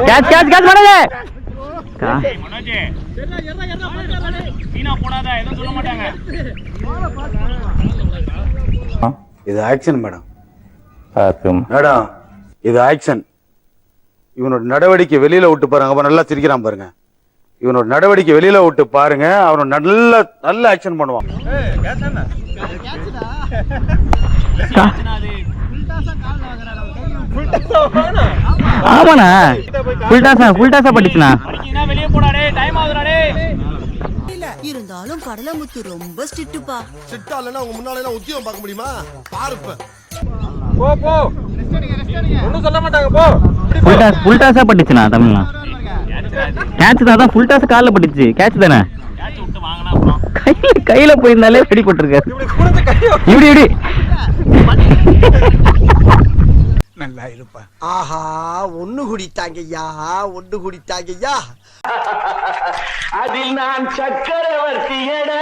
Catch catch catch பண்ணுங்க. இது action madam. Madam இது ஆக்ஷன். இவனோட நடவடிக்கை வெளியில விட்டு பாருங்க. அப்ப நல்லா சிரிக்கிறான் பாருங்க. இவனோட நடவடிக்கை வெளியில விட்டு பாருங்க. அவனோட நல்ல நல்ல ஆக்ஷன் பண்ணுவான். ஆமாண்ணா ஃபுல் டாஸா பட்டுச்சுண்ணா. இருந்தாலும் கடலமுத்து ரொம்ப ஸ்ட்ரிக்ட்டுப்பா. ஸ்ட்ரிக்ட்டா இல்லனா உங்க முன்னால எல்லாம் உத்தியோகம் பார்க்க முடியுமா? பாருப்ப. போ போ. ஒண்ணும் சொல்ல மாட்டாங்க போ. ஃபுல் டாஸா பட்டுச்சுண்ணா தமிழ்னா. கேட்ச் தான் ஃபுல் டாஸ் கால்ல பட்டுச்சு. கேட்ச் தானே? கேட்ச் விட்டு வாங்குனா அப்புறம் கையில போயிருந்தாலே வெடி போட்டுருக்காரு. இப்படி இப்படி நல்லா இருப்பா. ஆஹா ஒண்ணு குடித்தாங்கய்யா, ஒண்ணு குடித்தாங்கய்யா. அதில் நான் சக்கரவர்த்தியடா.